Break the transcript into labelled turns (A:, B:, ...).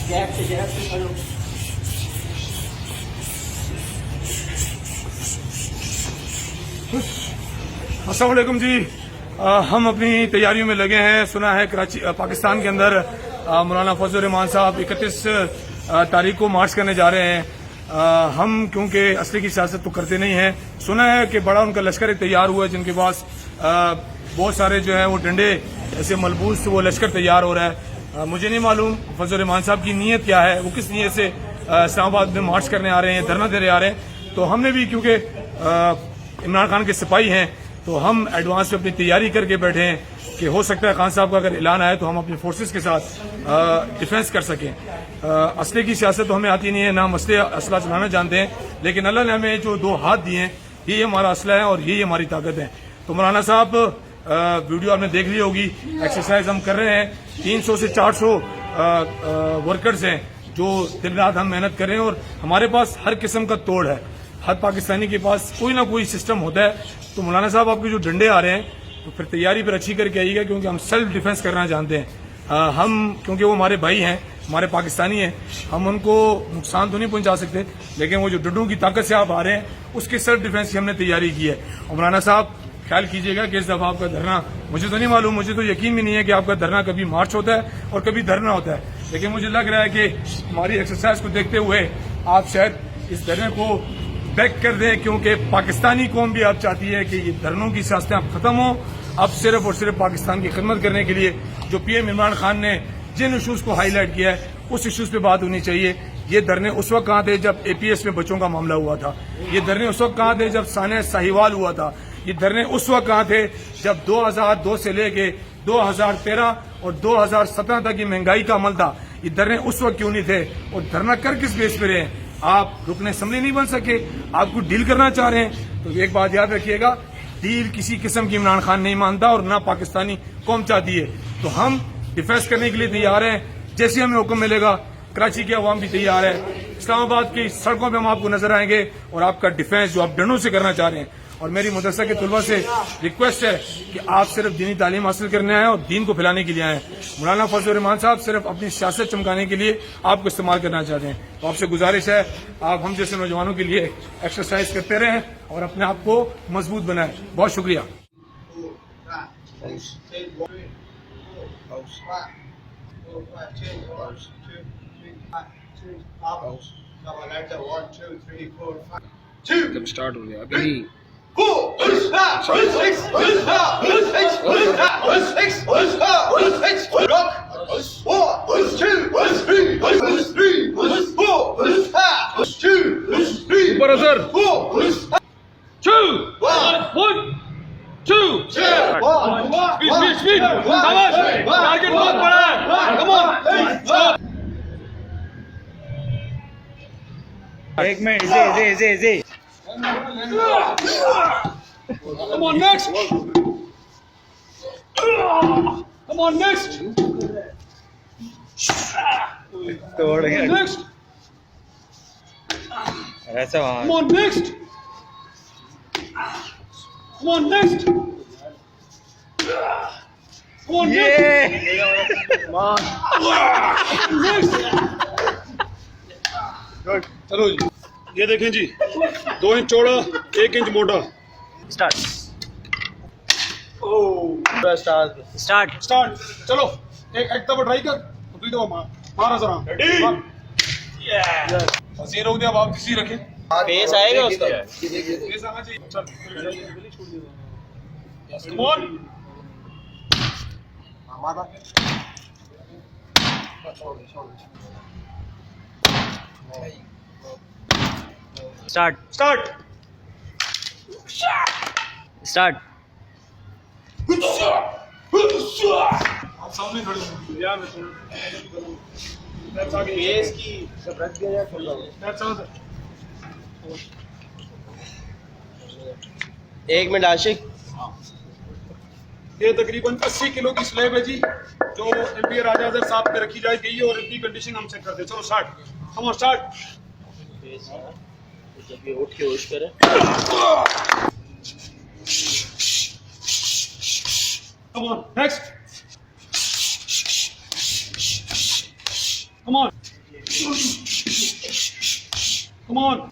A: अस्सलाम वालेकुम जी। हम अपनी तैयारियों में लगे हैं। सुना है कराची पाकिस्तान के अंदर मौलाना फजल रहमान साहब 31 तारीख को मार्च करने जा रहे हैं। हम क्योंकि असली की सियासत तो करते नहीं हैं, सुना है कि बड़ा उनका लश्कर तैयार हुआ है जिनके पास बहुत सारे जो है वो डंडे ऐसे मलबूस वो लश्कर तैयार हो रहा है। मुझे नहीं मालूम फजल रहमान साहब की नीयत क्या है, वो किस नीयत से इस्लामाबाद में मार्च करने आ रहे हैं, धरना देने आ रहे हैं। तो हमने भी क्योंकि इमरान खान के सिपाही हैं तो हम एडवांस में अपनी तैयारी करके बैठे हैं कि हो सकता है खान साहब का अगर ऐलान आए तो हम अपनी फोर्सेस के साथ डिफेंस कर सकें। असले की सियासत तो हमें आती नहीं है, ना हम असला चलाना जानते हैं, लेकिन अल्लाह ने हमें जो 2 हाथ दिए हैं यही हमारा असला है और यही हमारी ताकत है। तो मौलाना साहब वीडियो आपने देख ली होगी, एक्सरसाइज हम कर रहे हैं। 300 से 400 वर्कर्स हैं जो दिन रात हम मेहनत कर रहे हैं और हमारे पास हर किस्म का तोड़ है। हर पाकिस्तानी के पास कोई ना कोई सिस्टम होता है। तो मौलाना साहब आपके जो डंडे आ रहे हैं तो फिर तैयारी पर अच्छी करके आइएगा, क्योंकि हम सेल्फ डिफेंस करना जानते हैं। हम क्योंकि वो हमारे भाई हैं, हमारे पाकिस्तानी हैं, हम उनको नुकसान तो नहीं पहुंचा सकते, लेकिन वो जो डंडों की ताकत से आप आ रहे हैं उसके सेल्फ डिफेंस की हमने तैयारी की है। और मौलाना साहब ख्याल कीजिएगा कि इस दफा आपका धरना, मुझे तो नहीं मालूम, मुझे तो यकीन भी नहीं है कि आपका धरना कभी मार्च होता है और कभी धरना होता है, लेकिन मुझे लग रहा है कि हमारी एक्सरसाइज को देखते हुए आप शायद इस धरने को बैक कर दें, क्योंकि पाकिस्तानी कौम भी आप चाहती है कि ये धरनों की सियासतें अब खत्म हो। अब सिर्फ और सिर्फ पाकिस्तान की खिदमत करने के लिए जो पीएम इमरान खान ने जिन इशूज को हाईलाइट किया है उस इशूज पे बात होनी चाहिए। ये धरने उस वक्त कहाँ थे जब एपीएस में बच्चों का मामला हुआ था, ये धरने उस वक्त कहाँ थे जब सानिया साहिवाल हुआ था, ये धरने उस वक्त कहाँ थे जब 2002 से लेके 2013 और 2017 तक की महंगाई का अमल था। ये धरने उस वक्त क्यों नहीं थे और धरना कर किस बेस पे रहे? आप रुकने समझे नहीं बन सके, आपको डील करना चाह रहे हैं। तो एक बात याद रखिएगा, डील किसी किस्म की इमरान खान नहीं मानता और ना पाकिस्तानी कौम चाहती है। तो हम डिफेंस करने के लिए तैयार हैं, जैसे हमें हुक्म मिलेगा। कराची की आवाम भी तैयार है, इस्लामाबाद की सड़कों पे हम आपको नजर आएंगे और आपका डिफेंस जो आप डंडों से करना चाह रहे हैं। और मेरी मदरसा के तलबा से रिक्वेस्ट है कि आप सिर्फ दीनी तालीम हासिल करने आए और दीन को फैलाने के लिए आए। मौलाना फजल रहमान साहब सिर्फ अपनी सियासत चमकाने के लिए आपको इस्तेमाल करना चाहते हैं। तो आपसे गुजारिश है आप हम जैसे नौजवानों के लिए एक्सरसाइज करते रहें और अपने आप को मजबूत बनाएं। बहुत शुक्रिया।
B: स्टार्ट हो गया अभी। ऊपर सर 2 1 2 स्पीड टारगेट बहुत बड़ा है। Come on
C: 1 minute easy
B: Come on, next! Come on, next!
C: तोड़ गया
B: Next!
C: ऐसा वहाँ
B: Come on, next! Come on, next! Come on, next! Next! चलो जी, ये देखें जी, 2 इंच चौड़ा 1 इंच मोटा।
C: स्टार्ट
B: चलो एक दफा ट्राई कर, दूसरी दफा मारा जरा। हसीन रोक दिया, आप किसी रखे
C: पेस आएगा उसका।
B: पेस आना चाहिए। चल कम ऑन
C: स्टार्ट
B: स्टार्ट। आप सामने खड़े हो यार, मैं पेस की जब रख दिया जाए।
D: 1 मिनट आशिक।
B: ये तकरीबन 80 किलो की स्लैब है जी, जो एम्पियर राजा साहब पे रखी जाएगी और इतनी कंडीशन हम चेक करते हैं। चलो स्टार्ट, कम ऑन स्टार्ट।
D: जब ये उठ के होश करे।
B: Come on, next. Come on. Come on.